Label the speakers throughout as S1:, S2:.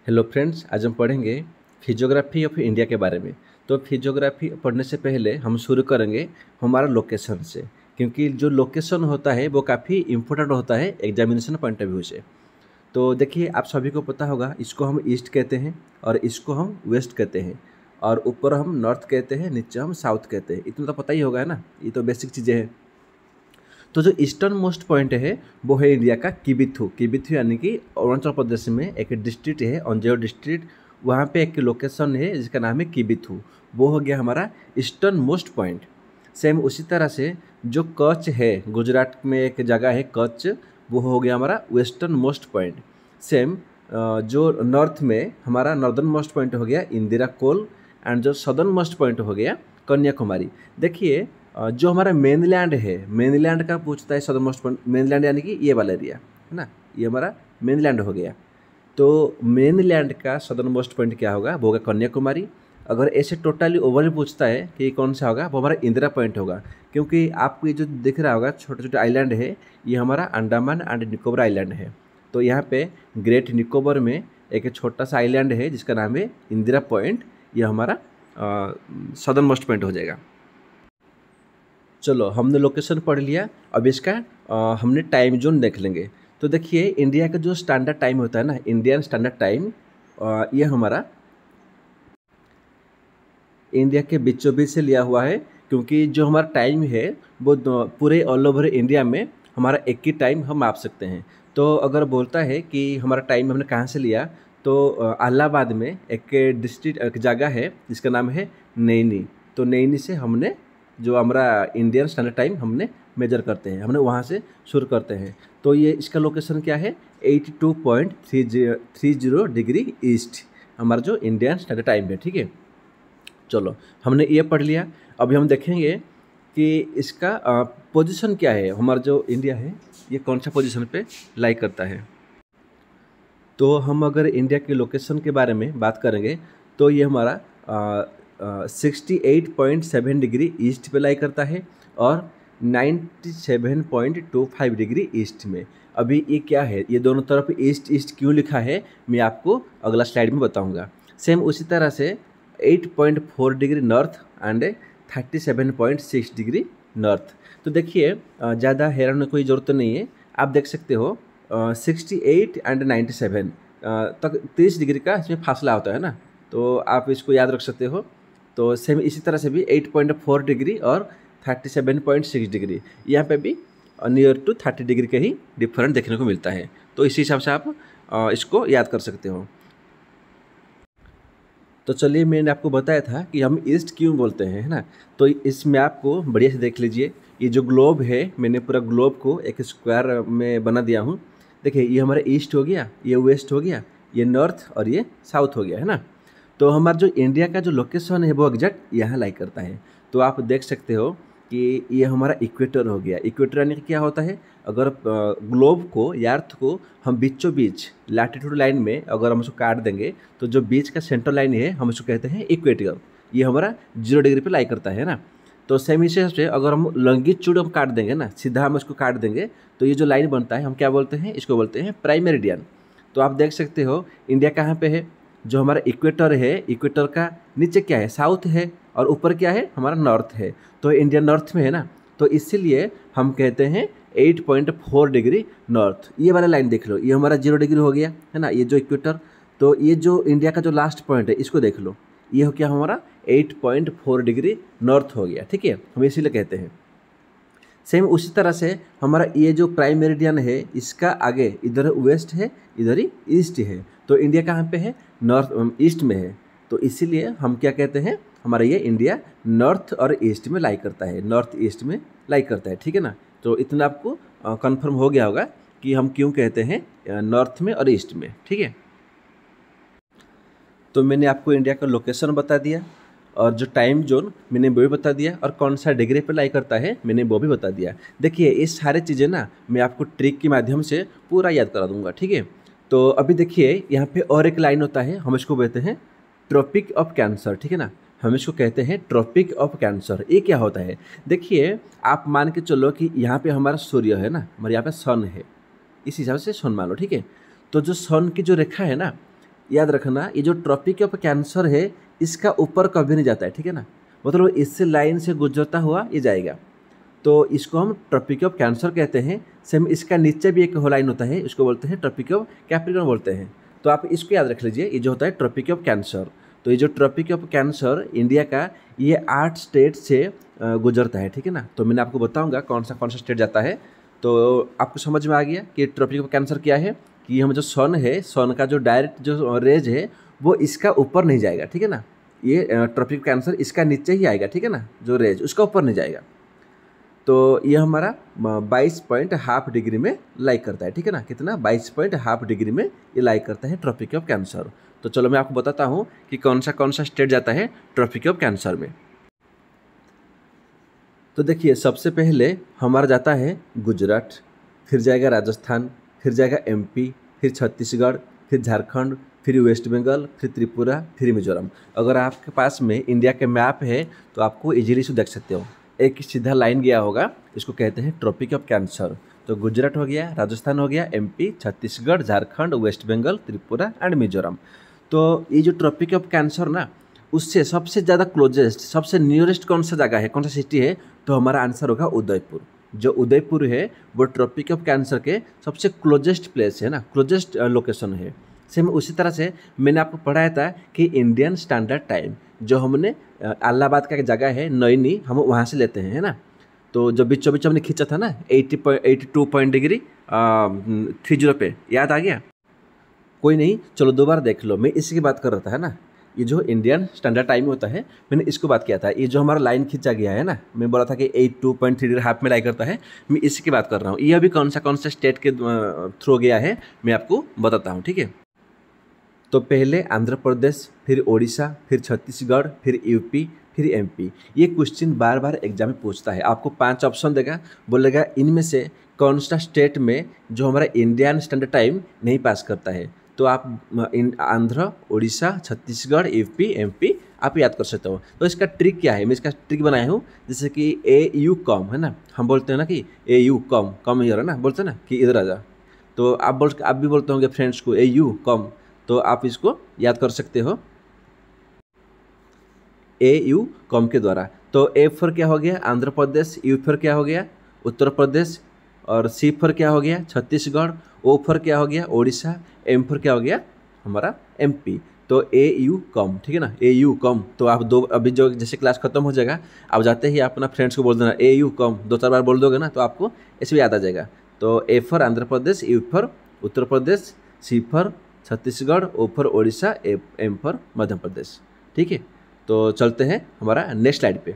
S1: Hello friends, आज हम पढ़ेंगे फिजियोग्राफी ऑफ इंडिया के बारे में। तो फिजियोग्राफी पढ़ने से पहले हम शुरू करेंगे हमारा लोकेशन से, क्योंकि जो लोकेशन होता है वो काफ़ी इम्पोर्टेंट होता है एग्जामिनेशन पॉइंट ऑफ व्यू से। तो देखिए, आप सभी को पता होगा, इसको हम ईस्ट कहते हैं और इसको हम वेस्ट कहते हैं, और ऊपर हम नॉर्थ कहते हैं, नीचे हम साउथ कहते हैं। इतना तो पता ही होगा, है ना। ये तो बेसिक चीज़ें हैं। तो जो ईस्टर्न मोस्ट पॉइंट है वो है इंडिया का किबिथु। किबिथु यानी कि अरुणाचल प्रदेश में एक डिस्ट्रिक्ट है, अंजो डिस्ट्रिक्ट। वहाँ पे एक लोकेशन है जिसका नाम है किबिथु। वो हो गया हमारा ईस्टर्न मोस्ट पॉइंट। सेम उसी तरह से जो कच्छ है, गुजरात में एक जगह है कच्छ, वो हो गया हमारा वेस्टर्न मोस्ट पॉइंट। सेम जो नॉर्थ में हमारा नॉर्दर्न मोस्ट पॉइंट हो गया इंदिरा कोल, एंड जो सदर्न मोस्ट पॉइंट हो गया कन्याकुमारी। देखिए, जो हमारा मेनलैंड है, मेनलैंड का पूछता है सदर्न मोस्ट पॉइंट। मेनलैंड यानी कि ये वाला एरिया है ना, ये हमारा मेनलैंड हो गया। तो मेनलैंड का सदर्न मोस्ट पॉइंट क्या होगा, वो होगा कन्याकुमारी। अगर ऐसे टोटली ओवरऑल पूछता है कि कौन सा होगा, वो हमारा इंदिरा पॉइंट होगा। क्योंकि आपको ये जो दिख रहा होगा छोटे छोटे आइलैंड है, ये हमारा अंडमान एंड निकोबार आइलैंड है। तो यहाँ पे ग्रेट निकोबार में एक छोटा सा आइलैंड है जिसका नाम है इंदिरा पॉइंट। ये हमारा सदर्न मोस्ट पॉइंट हो जाएगा। चलो, हमने लोकेशन पढ़ लिया। अब इसका हमने टाइम जोन देख लेंगे। तो देखिए, इंडिया का जो स्टैंडर्ड टाइम होता है ना, इंडियन स्टैंडर्ड टाइम, ये हमारा इंडिया के बीचों बीच से लिया हुआ है। क्योंकि जो हमारा टाइम है वो पूरे ऑल ओवर इंडिया में हमारा एक ही टाइम हम माप सकते हैं। तो अगर बोलता है कि हमारा टाइम हमने कहाँ से लिया, तो इलाहाबाद में एक डिस्ट्रिक्ट, एक जगह है जिसका नाम है नैनी। तो नैनी से हमने जो हमारा इंडियन स्टैंडर्ड टाइम हमने मेजर करते हैं, हमने वहाँ से शुरू करते हैं। तो ये इसका लोकेशन क्या है, 82.30 डिग्री ईस्ट हमारा जो इंडियन स्टैंडर्ड टाइम है। ठीक है, चलो हमने ये पढ़ लिया। अभी हम देखेंगे कि इसका पोजीशन क्या है। हमारा जो इंडिया है ये कौन सा पोजीशन पे लाई करता है। तो हम अगर इंडिया के लोकेशन के बारे में बात करेंगे तो ये हमारा 68.7 डिग्री ईस्ट पे लाई करता है और 97.25 डिग्री ईस्ट में। अभी ये क्या है, ये दोनों तरफ ईस्ट ईस्ट क्यों लिखा है, मैं आपको अगला स्लाइड में बताऊंगा। सेम उसी तरह से 8.4 degree north and 37.6 degree north. तो देखिए, ज़्यादा हैरान होने की कोई ज़रूरत नहीं है। आप देख सकते हो 68 एंड 97 तक 30 डिग्री का इसमें फासला होता है ना, तो आप इसको याद रख सकते हो। तो सेम इसी तरह से भी 8.4 डिग्री और 37.6 डिग्री, यहाँ पे भी नियर टू 30 डिग्री का ही डिफरेंट देखने को मिलता है। तो इसी हिसाब से आप इसको याद कर सकते हो। तो चलिए, मैंने आपको बताया था कि हम ईस्ट क्यों बोलते हैं, है ना। तो इस मैप को बढ़िया से देख लीजिए। ये जो ग्लोब है, मैंने पूरा ग्लोब को एक स्क्वायर में बना दिया हूँ। देखिए, ये हमारा ईस्ट हो गया, ये वेस्ट हो गया, ये नॉर्थ और ये साउथ हो गया, है ना। तो हमारा जो इंडिया का जो लोकेशन है वो एग्जैक्ट यहाँ लाई करता है। तो आप देख सकते हो कि ये हमारा इक्वेटर हो गया। इक्वेटर यानी कि क्या होता है, अगर ग्लोब को या अर्थ को हम बीचों बीच लैटिट्यूड लाइन में अगर हम उसको काट देंगे, तो जो बीच का सेंट्रल लाइन है हम उसको कहते हैं इक्वेटर। ये हमारा 0 डिग्री पे लाई करता है ना। तो सेम हिसाब से अगर हम लॉन्गिट्यूड हम काट देंगे ना, सीधा हम उसको काट देंगे, तो ये जो लाइन बनता है हम क्या बोलते हैं, इसको बोलते हैं प्राइम मेरिडियन। तो आप देख सकते हो इंडिया कहाँ पे है, जो हमारा इक्वेटर है, इक्वेटर का नीचे क्या है, साउथ है, और ऊपर क्या है, हमारा नॉर्थ है। तो इंडिया नॉर्थ में है ना, तो इसीलिए हम कहते हैं 8.4 डिग्री नॉर्थ। ये वाला लाइन देख लो, ये हमारा 0 डिग्री हो गया, है ना, ये जो इक्वेटर। तो ये जो इंडिया का जो लास्ट पॉइंट है इसको देख लो, ये हो क्या हमारा 8.4 डिग्री नॉर्थ हो गया। ठीक है, हम इसीलिए कहते हैं। सेम उसी तरह से हमारा ये जो प्राइम मेरिडियन है, इसका आगे इधर वेस्ट है, इधर ही ईस्ट है। तो इंडिया कहाँ पे है, नॉर्थ ईस्ट में है। तो इसीलिए हम क्या कहते हैं, हमारा ये इंडिया नॉर्थ और ईस्ट में लाई करता है, नॉर्थ ईस्ट में लाई करता है। ठीक है ना। तो इतना आपको कंफर्म हो गया होगा कि हम क्यों कहते हैं नॉर्थ में और ईस्ट में। ठीक है, तो मैंने आपको इंडिया का लोकेशन बता दिया, और जो टाइम जोन मैंने वो भी बता दिया, और कौन सा डिग्री पे लाई करता है मैंने वो भी बता दिया। देखिए, ये सारी चीज़ें ना मैं आपको ट्रिक के माध्यम से पूरा याद करा दूंगा। ठीक है, तो अभी देखिए, यहाँ पे और एक लाइन होता है, हम इसको कहते हैं ट्रॉपिक ऑफ कैंसर। ठीक है ना, हम इसको कहते हैं ट्रॉपिक ऑफ कैंसर। ये क्या होता है, देखिए, आप मान के चलो कि यहाँ पे हमारा सूर्य है ना, हमारे यहाँ पे सन है, इस हिसाब से सन मान लो। ठीक है, तो जो सन की जो रेखा है ना, याद रखना, ये जो ट्रॉपिक ऑफ कैंसर है इसका ऊपर कभी नहीं जाता है, ठीक है ना, मतलब इससे लाइन से गुजरता हुआ ये जाएगा, तो इसको हम ट्रॉपिक ऑफ कैंसर कहते हैं। सेम इसका नीचे भी एक लाइन होता है, इसको बोलते हैं ट्रॉपिक ऑफ कैप्रिकॉर्न बोलते हैं। तो आप इसको याद रख लीजिए, ये जो होता है ट्रॉपिक ऑफ कैंसर। तो ये जो ट्रॉपिक ऑफ कैंसर इंडिया का ये 8 स्टेट से गुजरता है, ठीक है ना। तो मैंने आपको बताऊंगा कौन सा स्टेट जाता है। तो आपको समझ में आ गया कि ट्रॉपिक ऑफ कैंसर क्या है, कि हम जो सन है, सन का जो डायरेक्ट जो रेज है वो इसका ऊपर नहीं जाएगा, ठीक है ना। ये ट्रॉपिक ऑफ कैंसर इसका नीचे ही आएगा, ठीक है ना, जो रेज उसका ऊपर नहीं जाएगा। तो ये हमारा 22.5 डिग्री में लाई करता है, ठीक है ना, कितना 22.5 डिग्री में ये लाई करता है ट्रॉपिक ऑफ कैंसर। तो चलो मैं आपको बताता हूँ कि कौन सा स्टेट जाता है ट्रॉपिक ऑफ कैंसर में। तो देखिए, सबसे पहले हमारा जाता है गुजरात, फिर जाएगा राजस्थान, फिर जाएगा एमपी, फिर छत्तीसगढ़, फिर झारखंड, फिर वेस्ट बंगाल, फिर त्रिपुरा, फिर मिजोरम। अगर आपके पास में इंडिया के मैप है तो आपको इजीली से देख सकते हो, एक सीधा लाइन गया होगा, इसको कहते हैं ट्रॉपिक ऑफ कैंसर। तो गुजरात हो गया, राजस्थान हो गया, MP, Chhattisgarh, Jharkhand, West Bengal, Tripura and Mizoram. तो ये जो ट्रॉपिक ऑफ कैंसर ना, उससे सबसे ज़्यादा क्लोजेस्ट, सबसे नियरेस्ट कौन सा जगह है, कौन सा सिटी है, तो हमारा आंसर होगा उदयपुर। जो उदयपुर है वो ट्रॉपिक ऑफ कैंसर के सबसे क्लोजेस्ट प्लेस है ना, क्लोजेस्ट लोकेशन है। सेम उसी तरह से मैंने आपको पढ़ाया था कि इंडियन स्टैंडर्ड टाइम जो हमने इलाहाबाद का एक जगह है नैनी, हम वहाँ से लेते हैं, है ना। तो जब बीचों बीच हमने खींचा था ना 82 डिग्री 30 पे, याद आ गया? कोई नहीं, चलो दोबारा देख लो, मैं इसी की बात कर रहा था, है ना। ये जो इंडियन स्टैंडर्ड टाइम होता है, मैंने इसको बात किया था। ये जो हमारा लाइन खींचा गया है ना, मैं बोला था कि 82.3 हाफ में लाई करता है, मैं इसी की बात कर रहा हूँ। ये अभी कौन सा स्टेट के थ्रू गया है मैं आपको बताता हूँ, ठीक है। तो पहले आंध्र प्रदेश, फिर ओडिशा, फिर छत्तीसगढ़, फिर यूपी, फिर एमपी। ये क्वेश्चन बार बार एग्जाम में पूछता है, आपको 5 ऑप्शन देगा, बोलेगा इनमें से कौन सा स्टेट में जो हमारा इंडियन स्टैंडर्ड टाइम नहीं पास करता है। तो आप आंध्र, ओडिशा, छत्तीसगढ़, यूपी, एमपी आप याद कर सकते हो। तो इसका ट्रिक क्या है, मैं इसका ट्रिक बनाया हूँ, जैसे कि ए यू कम, है ना, हम बोलते हैं ना कि ए यू कम, कम इधर, है ना, बोलते हैं ना कि इधर आ जा। तो आप भी बोलते होंगे फ्रेंड्स को ए यू कम, तो आप इसको याद कर सकते हो ए यू कम के द्वारा। तो ए फॉर क्या हो गया आंध्र प्रदेश, यू फॉर क्या हो गया उत्तर प्रदेश, और सी फॉर क्या हो गया छत्तीसगढ़, ओ फॉर क्या हो गया ओडिशा, एम फॉर क्या हो गया हमारा एमपी। तो ए यू कम, ठीक है ना, ए यू कम। तो आप अभी जो जैसे क्लास खत्म हो जाएगा, आप जाते ही अपना फ्रेंड्स को बोल देना ए यू कम, 2-4 बार बोल दोगे ना, तो आपको ऐसे भी याद आ जाएगा। तो A for Andhra Pradesh, U for Uttar Pradesh, C for Chhattisgarh, O for Odisha, M for Madhya Pradesh, ठीक है। तो चलते हैं हमारा नेक्स्ट स्लाइड पे।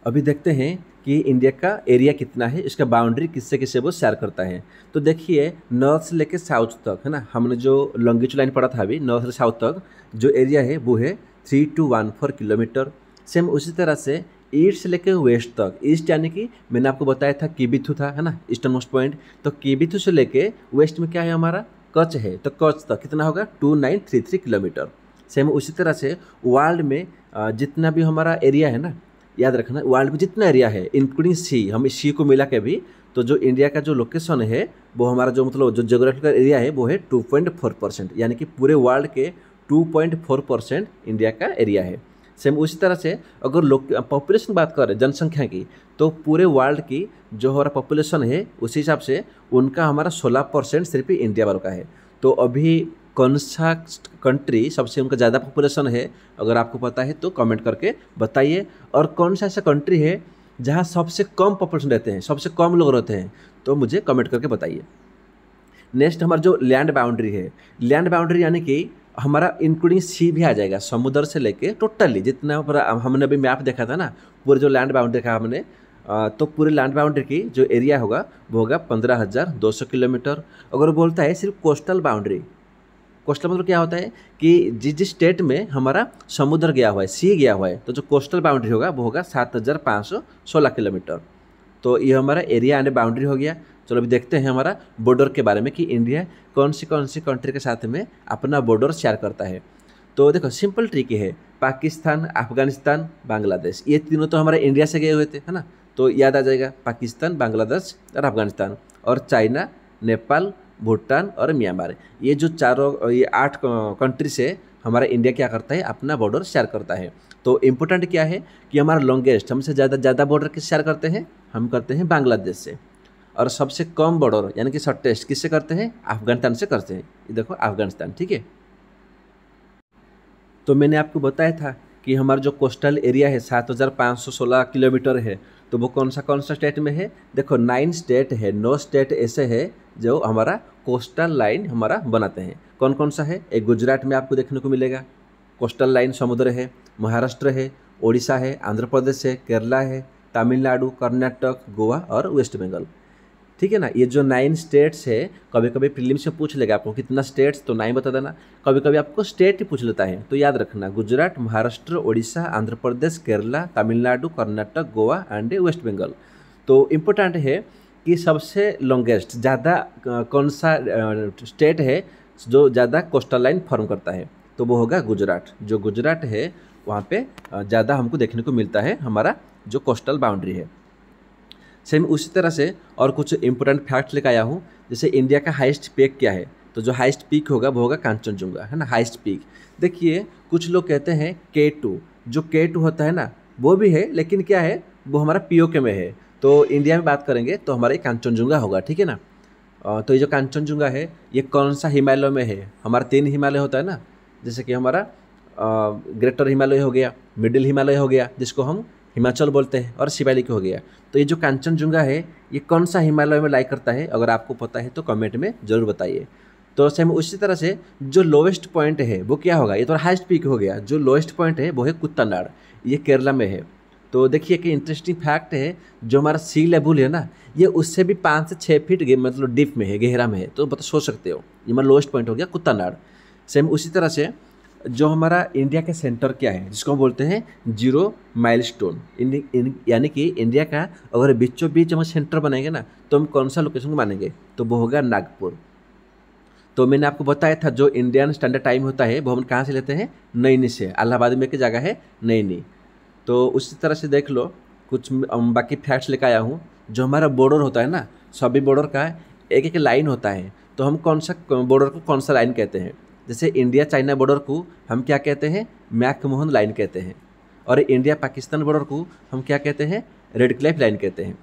S1: अभी देखते हैं कि इंडिया का एरिया कितना है, इसका बाउंड्री किससे किससे वो शेयर करता है। तो देखिए, नॉर्थ से लेकर साउथ तक, है ना, हमने जो लॉन्गिट्यूड लाइन पढ़ा था अभी, नॉर्थ से साउथ तक जो एरिया है वो है 3214 किलोमीटर। सेम उसी तरह से ईस्ट से लेकर वेस्ट तक, ईस्ट यानी कि मैंने आपको बताया था किबिथु था, है ना, ईस्टर्न मोस्ट पॉइंट। तो किबिथु से लेके वेस्ट में क्या है हमारा कच्छ है, तो कच्छ तक कितना होगा 2933 किलोमीटर। सेम उसी तरह से वर्ल्ड में जितना भी हमारा एरिया है ना, याद रखना, वर्ल्ड में जितना एरिया है इंक्लूडिंग सी, हम इस सी को मिला के भी, तो जो इंडिया का जो लोकेशन है वो हमारा जो मतलब जो जोग्राफिकल एरिया है वो है 2.4%, यानी कि पूरे वर्ल्ड के 2.4% इंडिया का एरिया है। सेम उसी तरह से अगर पॉपुलेशन बात करें जनसंख्या की, तो पूरे वर्ल्ड की जो हमारा पॉपुलेशन है उस हिसाब से उनका हमारा 16% सिर्फ इंडिया वालों का है। तो अभी कौन सा कंट्री सबसे उनका ज़्यादा पॉपुलेशन है, अगर आपको पता है तो कमेंट करके बताइए। और कौन सा ऐसा कंट्री है जहाँ सबसे कम पॉपुलेशन रहते हैं, सबसे कम लोग रहते हैं, तो मुझे कमेंट करके बताइए। नेक्स्ट हमारा जो लैंड बाउंड्री है, लैंड बाउंड्री यानी कि हमारा इंक्लूडिंग सी भी आ जाएगा, समुद्र से लेके टोटली जितना हमने अभी मैप देखा था ना, पूरे जो लैंड बाउंड्री देखा हमने, तो पूरे लैंड बाउंड्री की जो एरिया होगा वो होगा 15,200 किलोमीटर। अगर बोलता है सिर्फ कोस्टल बाउंड्री, कोस्टल मतलब क्या होता है कि जिस स्टेट में हमारा समुद्र गया हुआ है, सी गया हुआ है, तो जो कोस्टल बाउंड्री होगा वो होगा 7,516 किलोमीटर। तो ये हमारा एरिया एंड बाउंड्री हो गया। चलो अभी देखते हैं हमारा बॉर्डर के बारे में कि इंडिया कौन सी कंट्री के साथ में अपना बॉर्डर शेयर करता है। तो देखो सिंपल ट्रिक है, पाकिस्तान, अफगानिस्तान, बांग्लादेश, ये तीनों तो हमारे इंडिया से गए हुए थे, है ना, तो याद आ जाएगा पाकिस्तान, बांग्लादेश और अफगानिस्तान। और चाइना, नेपाल भूटान और म्यांमार। ये जो चारों ये 8 कंट्री से हमारा इंडिया क्या करता है, अपना बॉर्डर शेयर करता है। तो इम्पोर्टेंट क्या है कि हमारा लॉन्गेस्ट, हमसे ज़्यादा बॉर्डर किससे शेयर करते हैं, हम करते हैं बांग्लादेश से। और सबसे कम बॉर्डर यानी कि शॉर्टेस्ट किससे करते हैं, अफगानिस्तान से करते हैं। ये देखो अफगानिस्तान, ठीक है। तो मैंने आपको बताया था कि हमारा जो कोस्टल एरिया है 7516 किलोमीटर है, तो वो कौन सा स्टेट में है। देखो 9 स्टेट है, 9 स्टेट ऐसे है जो हमारा कोस्टल लाइन हमारा बनाते हैं। कौन कौन सा है, एक गुजरात में आपको देखने को मिलेगा कोस्टल लाइन, समुद्र है। महाराष्ट्र है, उड़ीसा है, आंध्र प्रदेश है, केरला है, तमिलनाडु, कर्नाटक, गोवा और वेस्ट बंगाल, ठीक है ना। ये जो 9 स्टेट्स है, कभी कभी प्रीलिम्स में पूछ लेगा आपको कितना स्टेट्स, तो 9 बता देना। कभी कभी आपको स्टेट ही पूछ लेता है, तो याद रखना गुजरात, महाराष्ट्र, उड़ीसा, आंध्र प्रदेश, केरला, तमिलनाडु, कर्नाटक, गोवा एंड वेस्ट बंगाल। तो इम्पोर्टेंट है कि सबसे लॉन्गेस्ट ज़्यादा कौन सा स्टेट है जो ज़्यादा कोस्टल लाइन फॉर्म करता है, तो वो होगा गुजरात। जो गुजरात है वहाँ पे ज़्यादा हमको देखने को मिलता है हमारा जो कोस्टल बाउंड्री है। सेम उसी तरह से और कुछ इंपॉर्टेंट फैक्ट्स लेकर आया हूँ। जैसे इंडिया का हाईएस्ट पीक क्या है, तो जो हाईएस्ट पीक होगा वो होगा कांचनजुंगा, है ना, हाईएस्ट पीक। देखिए कुछ लोग कहते हैं K2, जो K2 होता है ना वो भी है, लेकिन क्या है वो हमारा POK में है। तो इंडिया में बात करेंगे तो हमारा कांचनजुंगा होगा, ठीक है ना। तो ये जो कांचनजुंगा है ये कौन सा हिमालय में है, हमारा 3 हिमालय होता है ना, जैसे कि हमारा ग्रेटर हिमालय हो गया, मिडिल हिमालय हो गया जिसको हम हिमाचल बोलते हैं, और शिवालिक हो गया। तो ये जो कांचनजुंगा है ये कौन सा हिमालय में लाई करता है, अगर आपको पता है तो कमेंट में ज़रूर बताइए। तो सेम उसी तरह से जो लोवेस्ट पॉइंट है वो क्या होगा, ये तो हाईएस्ट पीक हो गया। जो लोएस्ट पॉइंट है वो है कुत्तानाड़, ये केरला में है। तो देखिए कि इंटरेस्टिंग फैक्ट है, जो हमारा सी लेवल है ना ये उससे भी 5 से 6 फीट मतलब डीप में है, गहरा में है। तो बता सोच सकते हो, ये हमारा लोएस्ट पॉइंट हो गया कुत्तानाड़। सेम उसी तरह से जो हमारा इंडिया का सेंटर क्या है, जिसको हम बोलते हैं 0 माइलस्टोन, यानी कि इंडिया का अगर बीचों बीच हम सेंटर बनाएंगे ना तो हम कौन सा लोकेशन को मानेंगे, तो वो होगा नागपुर। तो मैंने आपको बताया था जो इंडियन स्टैंडर्ड टाइम होता है वो हम कहाँ से लेते हैं, नईनी से। इलाहाबाद में की जगह है नईनी। तो उसी तरह से देख लो कुछ बाकी फैक्ट्स लेकर आया हूँ। जो हमारा बॉर्डर होता है ना, सभी बॉर्डर का एक एक लाइन होता है, तो हम कौन सा बॉर्डर को कौन सा लाइन कहते हैं। जैसे इंडिया चाइना बॉर्डर को हम क्या कहते हैं, मैकमोहन लाइन कहते हैं। और इंडिया पाकिस्तान बॉर्डर को हम क्या कहते हैं, रेड क्लिफ लाइन कहते हैं।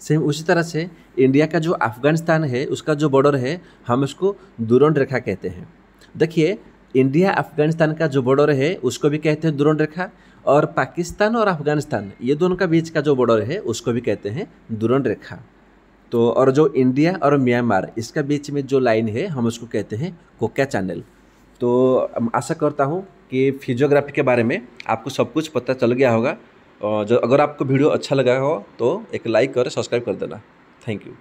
S1: सेम उसी तरह से इंडिया का जो अफगानिस्तान है उसका जो बॉर्डर है हम उसको दुरोंड रेखा कहते हैं। देखिए इंडिया अफगानिस्तान का जो बॉर्डर है उसको भी कहते हैं दुरोंड रेखा, और पाकिस्तान और अफगानिस्तान ये दोनों का बीच का जो बॉर्डर है उसको भी कहते हैं दुरोंड रेखा। तो और जो इंडिया और म्यांमार इसका बीच में जो लाइन है हम उसको कहते हैं कोक्या चैनल। तो आशा करता हूँ कि फिजियोग्राफी के बारे में आपको सब कुछ पता चल गया होगा। और जो अगर आपको वीडियो अच्छा लगा हो तो एक लाइक और सब्सक्राइब कर देना। Thank you.